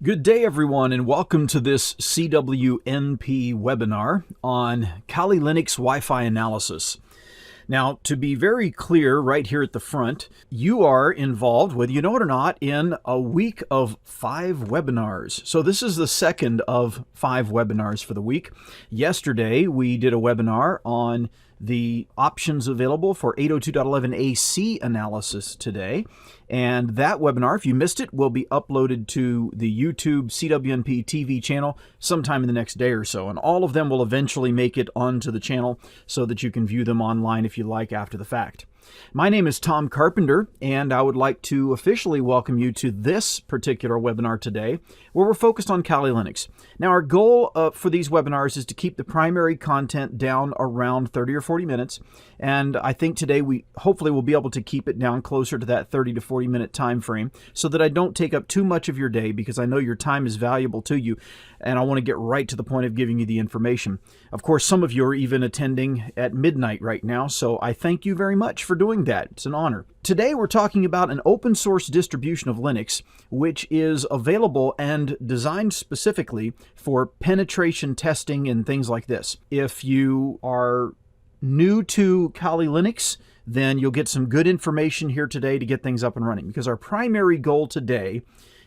Good day, everyone, and welcome to this CWNP webinar on Kali Linux Wi-Fi analysis. Now, to be very clear right here at the front, you are involved, whether you know it or not, in a week of 5 webinars. So this is the second of 5 webinars for the week. Yesterday, we did a webinar on the options available for 802.11ac analysis today. And that webinar, if you missed it, will be uploaded to the YouTube CWNP TV channel sometime in the next day or so. And all of them will eventually make it onto the channel so that you can view them online if you like after the fact. My name is Tom Carpenter, and I would like to officially welcome you to this particular webinar today, where we're focused on Kali Linux. Now, our goal for these webinars is to keep the primary content down around 30 or 40 minutes, and I think today we hopefully will be able to keep it down closer to that 30 to 40 minute time frame so that I don't take up too much of your day, because I know your time is valuable to you, and I want to get right to the point of giving you the information. Of course, some of you are even attending at midnight right now, so I thank you very much for doing that. It's an honor. Today we're talking about an open source distribution of Linux, which is available and designed specifically for penetration testing and things like this. If you are new to Kali Linux, then you'll get some good information here today to get things up and running, because our primary goal today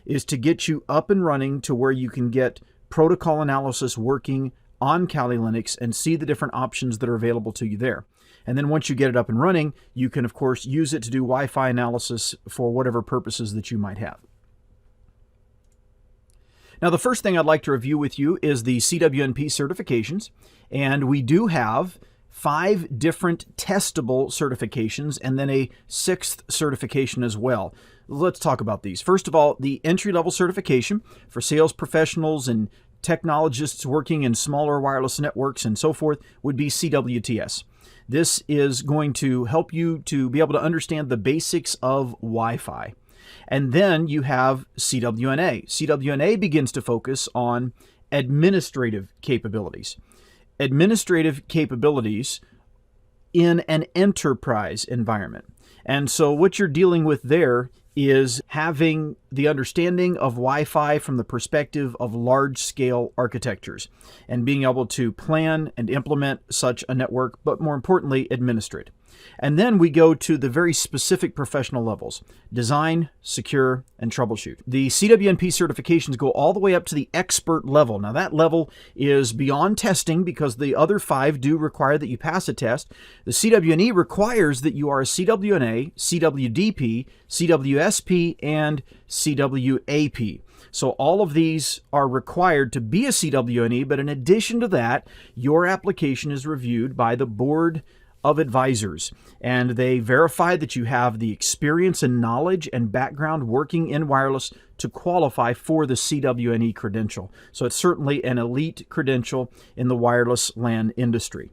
is to get you up and running to where you can get protocol analysis working on Kali Linux and see the different options that are available to you there. And then once you get it up and running, you can, of course, use it to do Wi-Fi analysis for whatever purposes that you might have. Now, the first thing I'd like to review with you is the CWNP certifications. And we do have 5 different testable certifications and then a 6th certification as well. Let's talk about these. First of all, the entry-level certification for sales professionals and technologists working in smaller wireless networks and so forth would be CWTS. This is going to help you to be able to understand the basics of Wi-Fi. And then you have CWNA. CWNA begins to focus on administrative capabilities. Administrative capabilities in an enterprise environment. And so what you're dealing with there is having the understanding of Wi-Fi from the perspective of large-scale architectures and being able to plan and implement such a network, but more importantly, administrate. And then we go to the very specific professional levels: design, secure, and troubleshoot. The CWNP certifications go all the way up to the expert level. Now, that level is beyond testing because the other 5 do require that you pass a test. The CWNE requires that you are a CWNA, CWDP, CWSP, and CWAP. So all of these are required to be a CWNE, but in addition to that, your application is reviewed by the Board of Advisors, and they verify that you have the experience and knowledge and background working in wireless to qualify for the CWNE credential. So it's certainly an elite credential in the wireless LAN industry.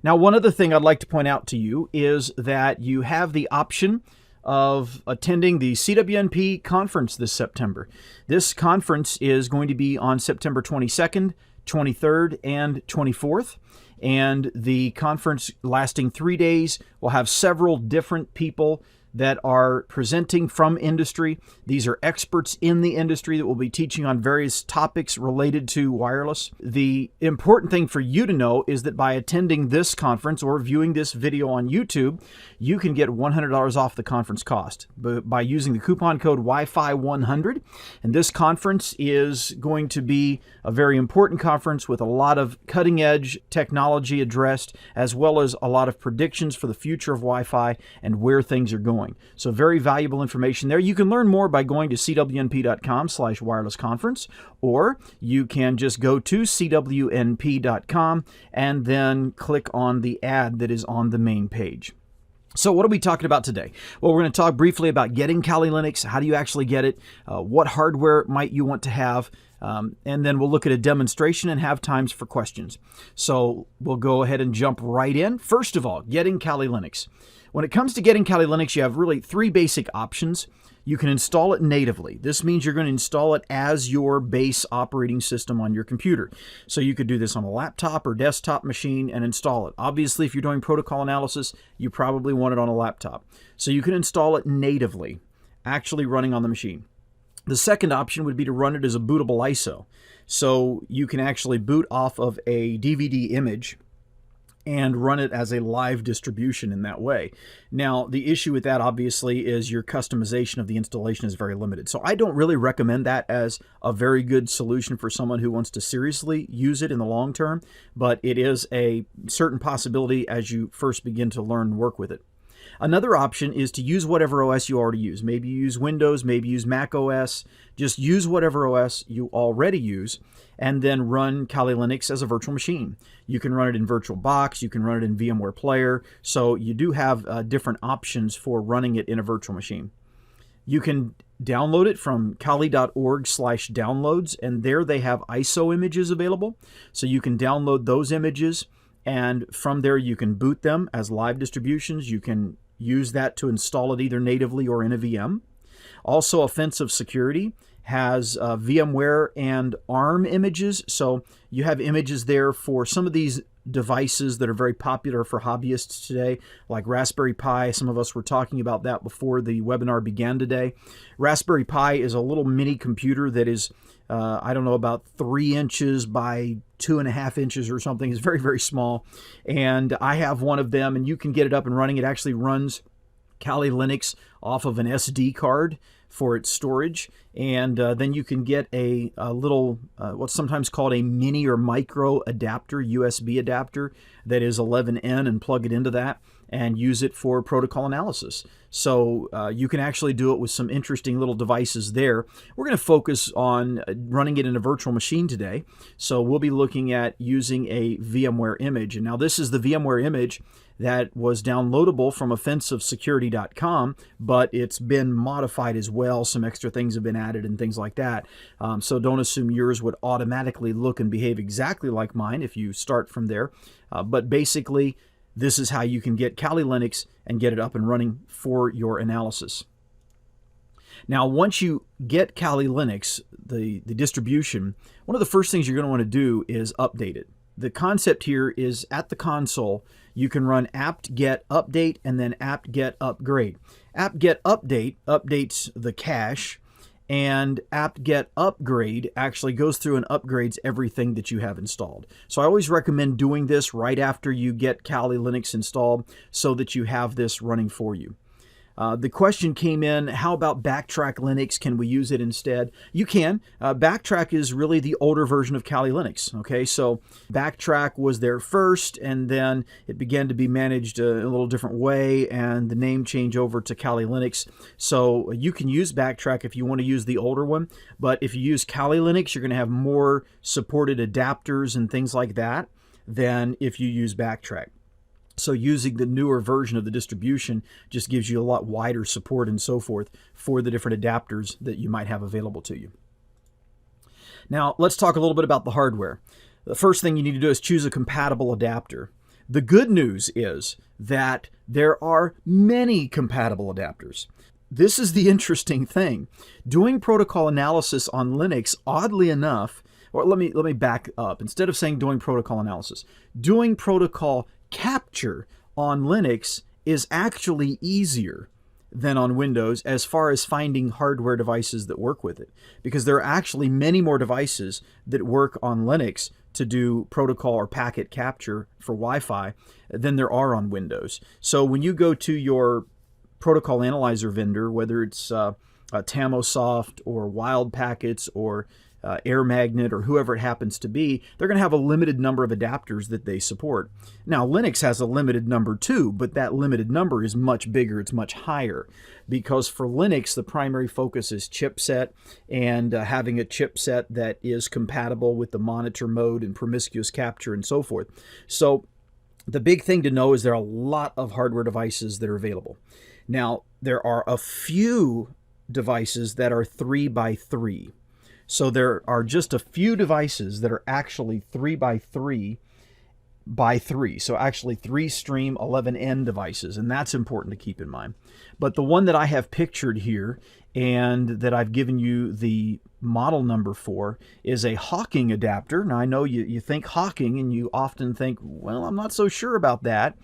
Now, one other thing I'd like to point out to you is that you have the option of attending the CWNP conference this September. This conference is going to be on September 22nd, 23rd, and 24th. And the conference, lasting 3 days, will have several different people that are presenting from industry. These are experts in the industry that will be teaching on various topics related to wireless. The important thing for you to know is that by attending this conference or viewing this video on YouTube, you can get $100 off the conference cost by using the coupon code Wi-Fi100. And this conference is going to be a very important conference with a lot of cutting-edge technology addressed, as well as a lot of predictions for the future of Wi-Fi and where things are going. So very valuable information there. You can learn more by going to cwnp.com/wirelessconference, or you can just go to cwnp.com and then click on the ad that is on the main page. So what are we talking about today? Well, we're going to talk briefly about getting Kali Linux. How do you actually get it? What hardware might you want to have? And then we'll look at a demonstration and have times for questions. So we'll go ahead and jump right in. First of all, getting Kali Linux. When it comes to getting Kali Linux, you have really 3 basic options. You can install it natively. This means you're going to install it as your base operating system on your computer. So you could do this on a laptop or desktop machine and install it. Obviously, if you're doing protocol analysis, you probably want it on a laptop. So you can install it natively, actually running on the machine. The second option would be to run it as a bootable ISO. So you can actually boot off of a DVD image and run it as a live distribution in that way. Now, the issue with that obviously is your customization of the installation is very limited. So I don't really recommend that as a very good solution for someone who wants to seriously use it in the long term, but it is a certain possibility as you first begin to learn and work with it. Another option is to use whatever OS you already use. Maybe you use Windows, maybe you use Mac OS. Just use whatever OS you already use and then run Kali Linux as a virtual machine. You can run it in VirtualBox, you can run it in VMware Player, so you do have different options for running it in a virtual machine. You can download it from kali.org/downloads, and there they have ISO images available. So you can download those images, and from there you can boot them as live distributions. You can use that to install it either natively or in a VM. Also, Offensive Security has VMware and ARM images. So you have images there for some of these devices that are very popular for hobbyists today, like Raspberry Pi. Some of us were talking about that before the webinar began today. Raspberry Pi is a little mini computer that is, I don't know, about 3 inches by 2.5 inches or something. It's very, very small. And I have one of them, and you can get it up and running. It actually runs Kali Linux off of an SD card for its storage, and then you can get a little what's sometimes called a mini or micro adapter, USB adapter, that is 11N, and plug it into that and use it for protocol analysis. So you can actually do it with some interesting little devices there. We're going to focus on running it in a virtual machine today, so we'll be looking at using a VMware image. And now this is the VMware image that was downloadable from offensivesecurity.com, but it's been modified as well. Some extra things have been added and things like that. So don't assume yours would automatically look and behave exactly like mine if you start from there. But basically, this is how you can get Kali Linux and get it up and running for your analysis. Now, once you get Kali Linux, the distribution, one of the first things you're going to want to do is update it. The concept here is at the console, you can run apt-get update and then apt-get upgrade. Apt-get update updates the cache, and apt-get upgrade actually goes through and upgrades everything that you have installed. So I always recommend doing this right after you get Kali Linux installed so that you have this running for you. The question came in, how about Backtrack Linux? Can we use it instead? You can. Backtrack is really the older version of Kali Linux. Okay, so Backtrack was there first, and then it began to be managed a little different way, and the name changed over to Kali Linux. So you can use Backtrack if you want to use the older one, but if you use Kali Linux, you're going to have more supported adapters and things like that than if you use Backtrack. So using the newer version of the distribution just gives you a lot wider support and so forth for the different adapters that you might have available to you. Now, let's talk a little bit about the hardware. The first thing you need to do is choose a compatible adapter. The good news is that there are many compatible adapters. This is the interesting thing. Doing protocol analysis on Linux, oddly enough, or let me back up. Instead of saying doing protocol analysis, doing protocol capture on Linux is actually easier than on Windows as far as finding hardware devices that work with it, because there are actually many more devices that work on Linux to do protocol or packet capture for Wi-Fi than there are on Windows. So when you go to your protocol analyzer vendor, whether it's Tamosoft or Wild Packets or Air Magnet or whoever it happens to be, they're going to have a limited number of adapters that they support. Now, Linux has a limited number too, but that limited number is much bigger, it's much higher, because for Linux, the primary focus is chipset and having a chipset that is compatible with the monitor mode and promiscuous capture and so forth. So the big thing to know is there are a lot of hardware devices that are available. Now, there are a few devices that are 3x3. So there are just a few devices that are actually 3x3 by 3. So actually 3 stream 11N devices, and that's important to keep in mind. But the one that I have pictured here and that I've given you the model number for is a Hawking adapter. Now I know you think Hawking and you often think, well, I'm not so sure about that.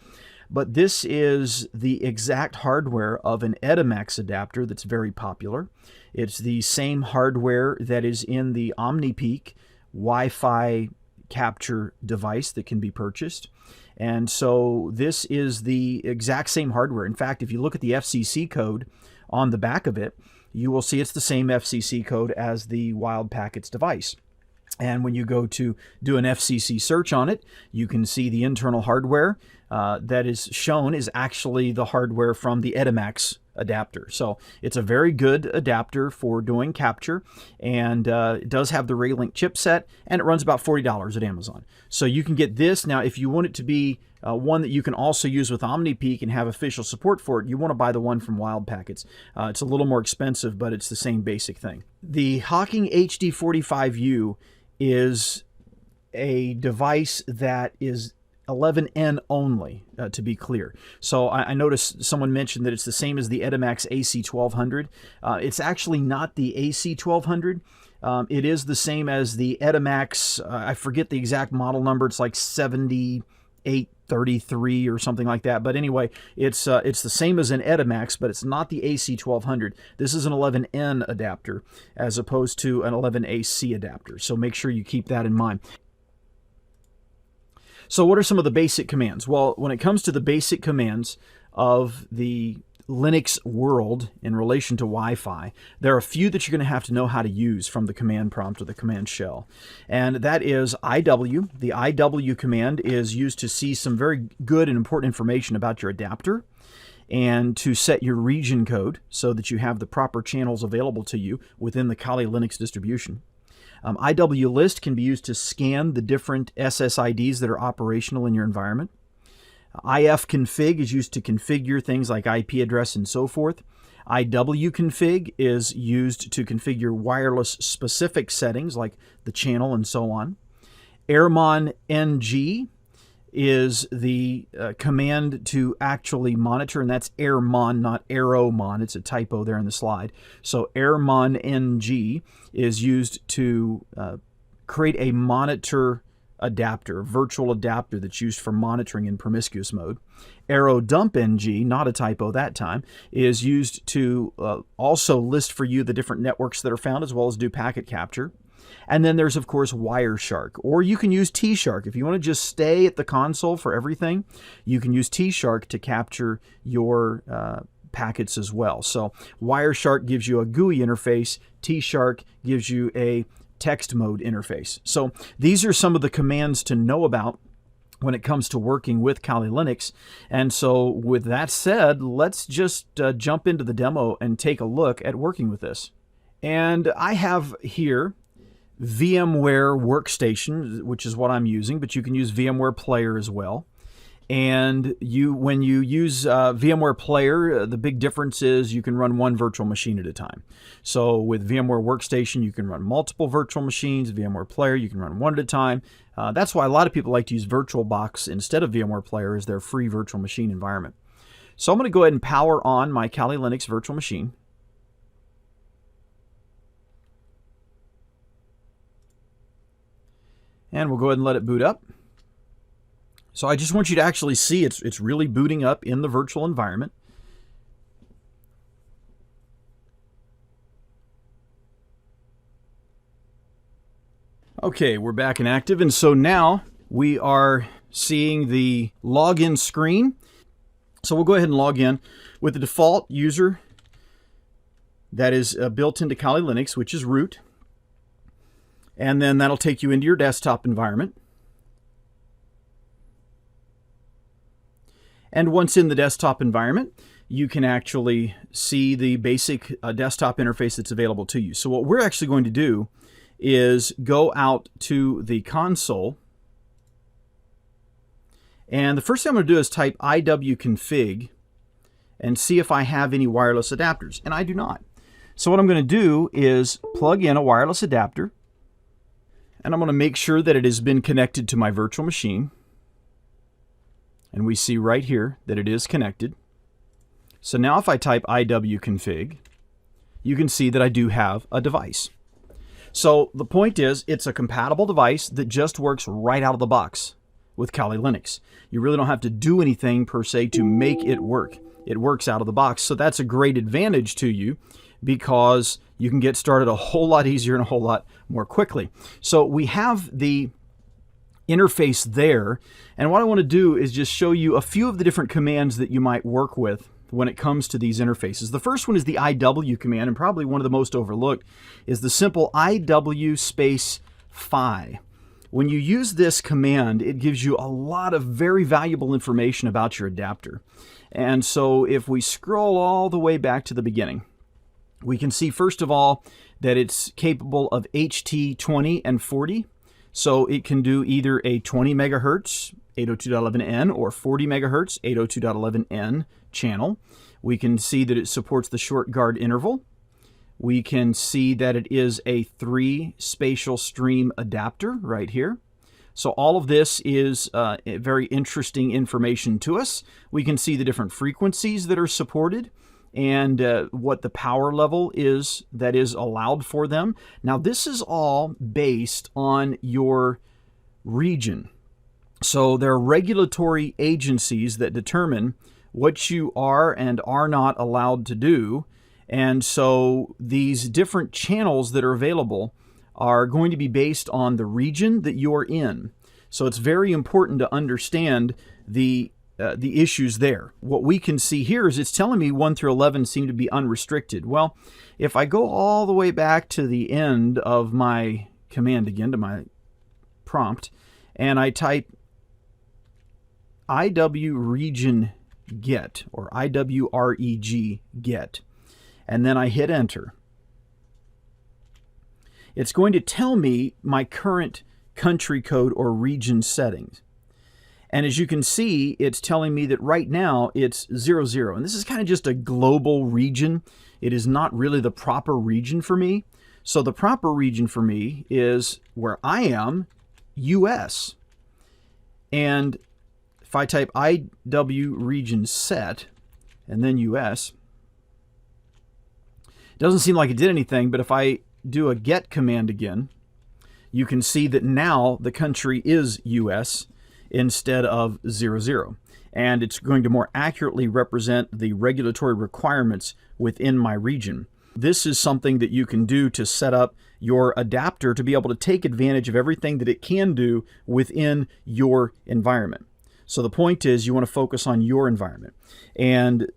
but this is the exact hardware of an Edimax adapter that's very popular. It's the same hardware that is in the OmniPeak Wi-Fi capture device that can be purchased. And so this is the exact same hardware. In fact, if you look at the FCC code on the back of it, you will see it's the same FCC code as the Wild Packets device. And when you go to do an FCC search on it, you can see the internal hardware that is shown is actually the hardware from the Edimax adapter. So it's a very good adapter for doing capture, and it does have the Raylink chipset, and it runs about $40 at Amazon. So you can get this. Now, if you want it to be one that you can also use with OmniPeak and have official support for it, you want to buy the one from Wild Packets. It's a little more expensive, but it's the same basic thing. The Hawking HD45U is a device that is 11N only, to be clear. So I noticed someone mentioned that it's the same as the Edimax AC1200. It's actually not the AC1200. It is the same as the Edimax, I forget the exact model number, it's like 7833 or something like that. But anyway, it's the same as an Edimax, but it's not the AC1200. This is an 11N adapter as opposed to an 11AC adapter. So make sure you keep that in mind. So what are some of the basic commands? Well, when it comes to the basic commands of the Linux world in relation to Wi-Fi, there are a few that you're going to have to know how to use from the command prompt or the command shell. And that is IW. The IW command is used to see some very good and important information about your adapter and to set your region code so that you have the proper channels available to you within the Kali Linux distribution. IW list can be used to scan the different SSIDs that are operational in your environment. IFconfig is used to configure things like IP address and so forth. IWconfig is used to configure wireless specific settings like the channel and so on. airmon-ng is the command to actually monitor, and that's airmon, not aeromon. It's a typo there in the slide. So airmon-ng is used to create a monitor adapter, a virtual adapter that's used for monitoring in promiscuous mode. aerodump-ng, not a typo that time, is used to also list for you the different networks that are found as well as do packet capture. And then there's, of course, wireshark, or you can use tshark. If you want to just stay at the console for everything, you can use tshark to capture your packets as well. So wireshark gives you a GUI interface. tshark gives you a text mode interface. So these are some of the commands to know about when it comes to working with Kali Linux. And so with that said, let's just jump into the demo and take a look at working with this. And I have here VMware Workstation, which is what I'm using, but you can use VMware Player as well. And when you use VMware Player, the big difference is you can run one virtual machine at a time. So with VMware Workstation, you can run multiple virtual machines. VMware Player, you can run one at a time. That's why a lot of people like to use VirtualBox instead of VMware Player as their free virtual machine environment. So I'm going to go ahead and power on my Kali Linux virtual machine. And we'll go ahead and let it boot up. So I just want you to actually see it's really booting up in the virtual environment. Okay, we're back and active, and so now we are seeing the login screen. So we'll go ahead and log in with the default user that is built into Kali Linux, which is root. And then that'll take you into your desktop environment. And once in the desktop environment, you can actually see the basic desktop interface that's available to you. So what we're actually going to do is go out to the console. And the first thing I'm going to do is type IWconfig and see if I have any wireless adapters. And I do not. So what I'm going to do is plug in a wireless adapter. And I'm going to make sure that it has been connected to my virtual machine. And we see right here that it is connected. So now if I type IWconfig, you can see that I do have a device. So the point is, it's a compatible device that just works right out of the box with Kali Linux. You really don't have to do anything per se to make it work. It works out of the box. So that's a great advantage to you because you can get started a whole lot easier and a whole lot more quickly. So we have the interface there. And what I want to do is just show you a few of the different commands that you might work with when it comes to these interfaces. The first one is the IW command, and probably one of the most overlooked is the simple IW space phi. When you use this command, it gives you a lot of very valuable information about your adapter. And so if we scroll all the way back to the beginning, we can see first of all that it's capable of HT20 and 40. So it can do either a 20 megahertz 802.11n or 40 megahertz 802.11n channel. We can see that it supports the short guard interval. We can see that it is a 3 spatial stream adapter right here. So all of this is very interesting information to us. We can see the different frequencies that are supported and what the power level is that is allowed for them. Now this is all based on your region. So there are regulatory agencies that determine what you are and are not allowed to do. And so these different channels that are available are going to be based on the region that you're in. So it's very important to understand the issues there. What we can see here is it's telling me 1 through 11 seem to be unrestricted. Well, if I go all the way back to the end of my command again, to my prompt, and I type IW region get, or IWREG get, and then I hit enter, it's going to tell me my current country code or region settings. And as you can see, it's telling me that right now it's 00. And this is kind of just a global region. It is not really the proper region for me. So the proper region for me is where I am, US. And if I type IW region set and then US, it doesn't seem like it did anything, but if I do a get command again, you can see that now the country is US instead of 00. And it's going to more accurately represent the regulatory requirements within my region. This is something that you can do to set up your adapter to be able to take advantage of everything that it can do within your environment. So the point is you want to focus on your environment. And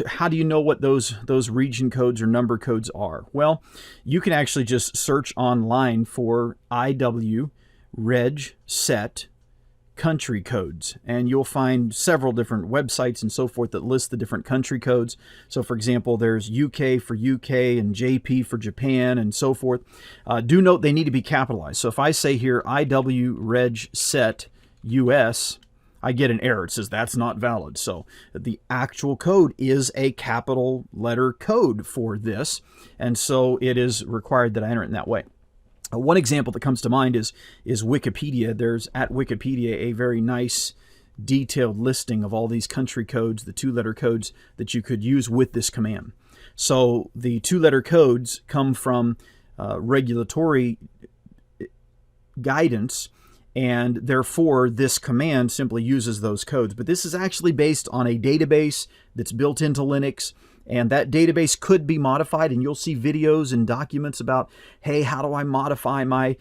how do you know what those region codes or number codes are? Well, you can actually just search online for IW reg set country codes, and you'll find several different websites and so forth that list the different country codes. So for example, there's UK for UK and JP for Japan and so forth. Do note they need to be capitalized. So if I say here IW reg set US, I get an error. It says that's not valid. So the actual code is a capital letter code for this, and so it is required that I enter it in that way. One example that comes to mind is Wikipedia. There's at Wikipedia a very nice detailed listing of all these country codes, the 2-letter codes that you could use with this command. So the 2-letter codes come from regulatory guidance, and therefore this command simply uses those codes. But this is actually based on a database that's built into Linux, and that database could be modified, and you'll see videos and documents about, hey, how do I modify my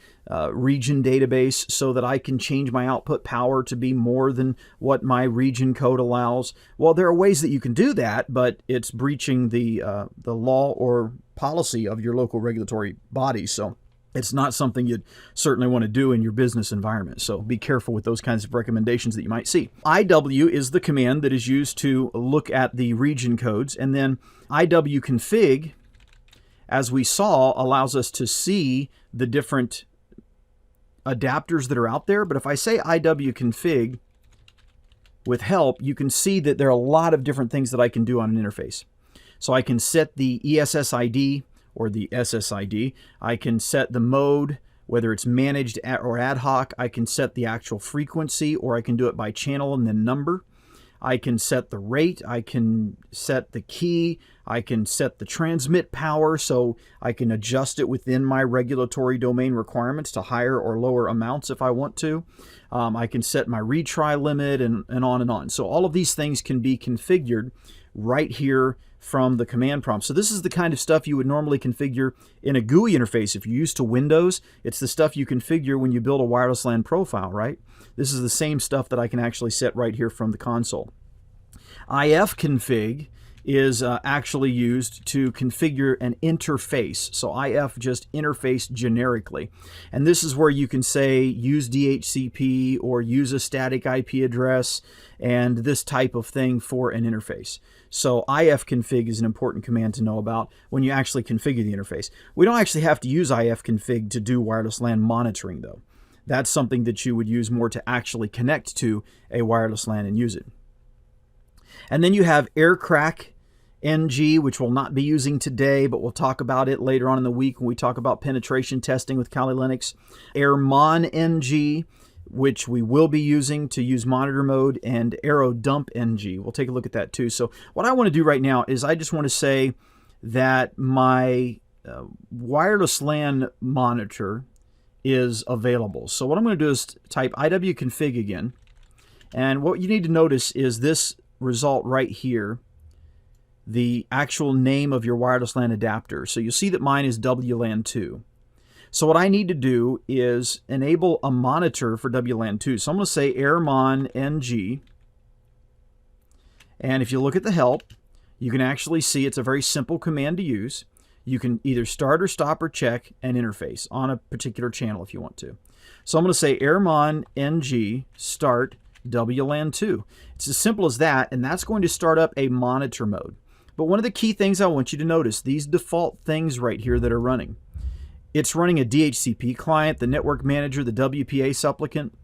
region database so that I can change my output power to be more than what my region code allows? Well, there are ways that you can do that, but it's breaching the law or policy of your local regulatory body. So it's not something you'd certainly want to do in your business environment. So be careful with those kinds of recommendations that you might see. IW is the command that is used to look at the region codes. And then IWconfig, as we saw, allows us to see the different adapters that are out there. But if I say IWconfig with help, you can see that there are a lot of different things that I can do on an interface. So I can set the ESSID or the SSID. I can set the mode, whether it's managed or ad hoc. I can set the actual frequency, or I can do it by channel and then number. I can set the rate, I can set the key, I can set the transmit power, so I can adjust it within my regulatory domain requirements to higher or lower amounts if I want to. I can set my retry limit and on and on. So all of these things can be configured right here from the command prompt. So this is the kind of stuff you would normally configure in a GUI interface. If you're used to Windows, it's the stuff you configure when you build a wireless LAN profile, right? This is the same stuff that I can actually set right here from the console. ifconfig is actually used to configure an interface. So if just interface generically. And this is where you can say use DHCP or use a static IP address and this type of thing for an interface. So ifconfig is an important command to know about when you actually configure the interface. We don't actually have to use ifconfig to do wireless LAN monitoring though. That's something that you would use more to actually connect to a wireless LAN and use it. And then you have aircrack NG, which we'll not be using today, but we'll talk about it later on in the week when we talk about penetration testing with Kali Linux. Airmon NG, which we will be using to use monitor mode, and arrow dump NG. We'll take a look at that too. So what I want to do right now is I just want to say that my wireless LAN monitor is available. So what I'm going to do is type iwconfig again. And what you need to notice is this result right here, the actual name of your wireless LAN adapter. So you'll see that mine is WLAN2. So what I need to do is enable a monitor for WLAN2. So I'm going to say airmon ng. And if you look at the help, you can actually see it's a very simple command to use. You can either start or stop or check an interface on a particular channel if you want to. So I'm going to say airmon ng start WLAN2. It's as simple as that, and that's going to start up a monitor mode. But one of the key things I want you to notice, these default things right here that are running. It's running a DHCP client, the network manager, the WPA supplicant.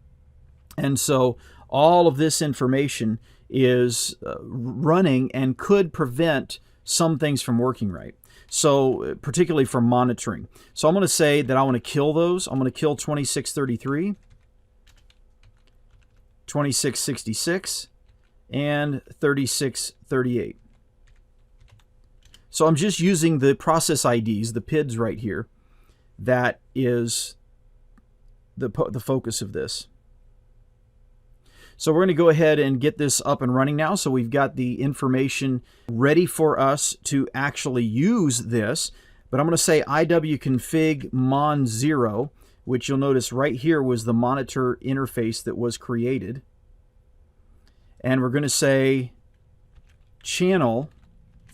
And so all of this information is running and could prevent some things from working right. So particularly for monitoring. So I'm going to say that I want to kill those. I'm going to kill 2633, 2666, and 3638. So I'm just using the process IDs, the PIDs right here. That is the focus of this. So we're going to go ahead and get this up and running now. So we've got the information ready for us to actually use this. But I'm going to say iwconfig mon0, which you'll notice right here was the monitor interface that was created. And we're going to say channel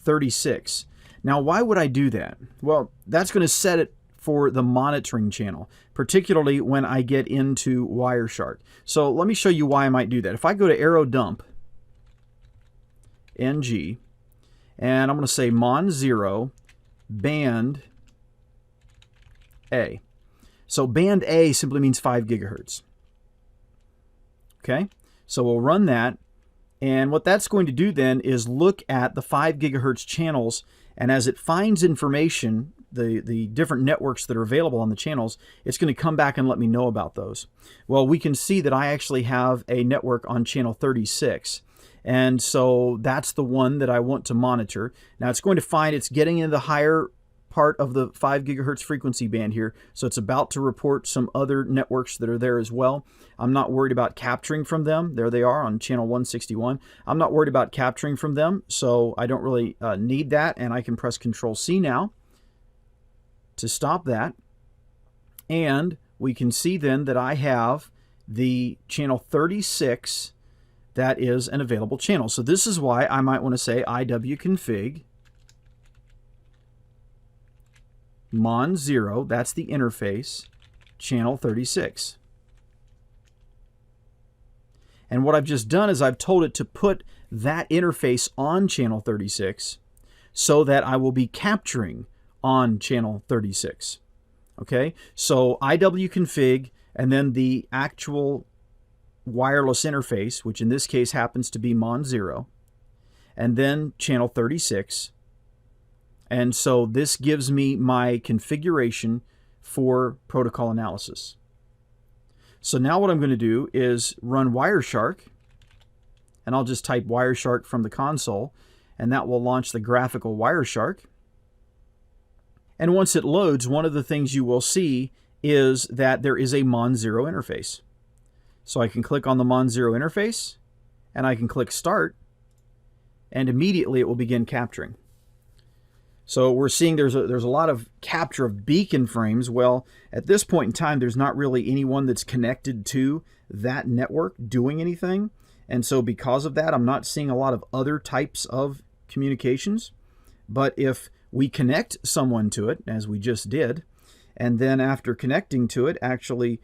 36. Now, why would I do that? Well, that's going to set it for the monitoring channel, particularly when I get into Wireshark. So let me show you why I might do that. If I go to arrow dump ng, and I'm going to say mon0 band A. So band A simply means 5 gigahertz. Okay, so we'll run that. And what that's going to do then is look at the 5 gigahertz channels, and as it finds information, the different networks that are available on the channels, it's going to come back and let me know about those. Well, we can see that I actually have a network on channel 36. And so that's the one that I want to monitor. Now it's going to find it's getting into the higher part of the 5 gigahertz frequency band here. So it's about to report some other networks that are there as well. I'm not worried about capturing from them. There they are on channel 161. I'm not worried about capturing from them, so I don't really need that. And I can press Control-C now to stop that. And we can see then that I have the channel 36 that is an available channel. So this is why I might want to say iwconfig mon0, that's the interface, channel 36. And what I've just done is I've told it to put that interface on channel 36 so that I will be capturing on channel 36. Okay, so iwconfig and then the actual wireless interface, which in this case happens to be mon0, and then channel 36. And so this gives me my configuration for protocol analysis. So now what I'm going to do is run Wireshark, and and I'll just type wireshark from the console, and that will launch the graphical wireshark. And once it loads, one of the things you will see is that there is a Mon0 interface. So I can click on the Mon0 interface, and I can click Start, and immediately it will begin capturing. So we're seeing there's a lot of capture of beacon frames. Well, at this point in time, there's not really anyone that's connected to that network doing anything. And so because of that, I'm not seeing a lot of other types of communications. But if we connect someone to it, as we just did, and then after connecting to it, actually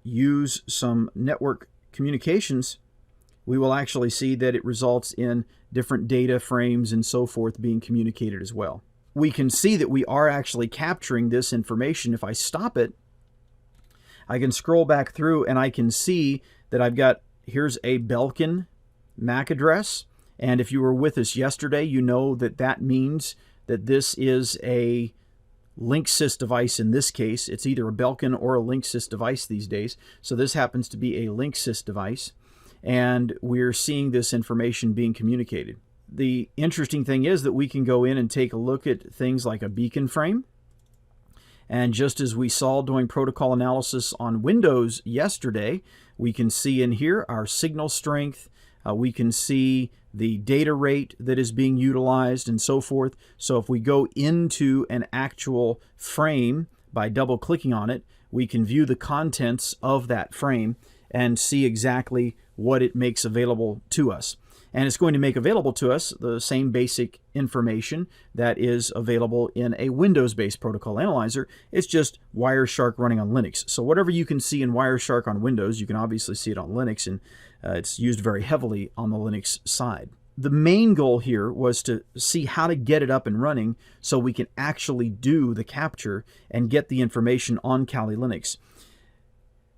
use some network communications, we will actually see that it results in different data frames and so forth being communicated as well. We can see that we are actually capturing this information. If I stop it, I can scroll back through and I can see that I've got, here's a Belkin MAC address. And if you were with us yesterday, you know that that means that this is a Linksys device. In this case, it's either a Belkin or a Linksys device these days. So this happens to be a Linksys device. And we're seeing this information being communicated. The interesting thing is that we can go in and take a look at things like a beacon frame. And just as we saw doing protocol analysis on Windows yesterday, we can see in here our signal strength. We can see the data rate that is being utilized and so forth. So if we go into an actual frame by double clicking on it, we can view the contents of that frame and see exactly what it makes available to us. And it's going to make available to us the same basic information that is available in a Windows-based protocol analyzer. It's just Wireshark running on Linux. So whatever you can see in Wireshark on Windows, you can obviously see it on Linux, and it's used very heavily on the Linux side. The main goal here was to see how to get it up and running so we can actually do the capture and get the information on Kali Linux.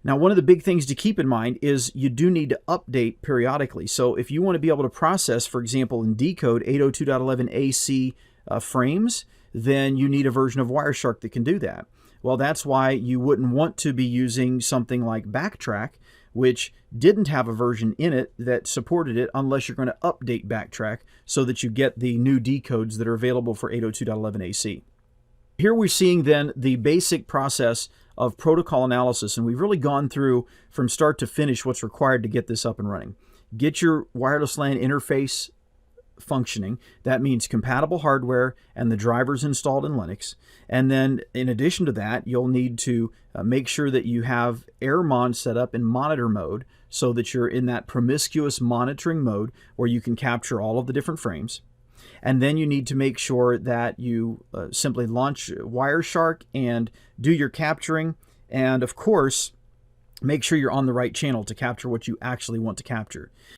Now, one of the big things to keep in mind is you do need to update periodically. So if you want to be able to process, for example, and decode 802.11ac frames, then you need a version of Wireshark that can do that. Well, that's why you wouldn't want to be using something like Backtrack, which didn't have a version in it that supported it, unless you're going to update Backtrack so that you get the new decodes that are available for 802.11ac. Here we're seeing then the basic process of protocol analysis, and we've really gone through from start to finish what's required to get this up and running. Get your wireless LAN interface functioning. That means compatible hardware and the drivers installed in Linux. And then in addition to that, you'll need to make sure that you have AirMon set up in monitor mode so that you're in that promiscuous monitoring mode where you can capture all of the different frames. And then you need to make sure that you simply launch Wireshark and do your capturing. And of course, make sure you're on the right channel to capture what you actually want to capture.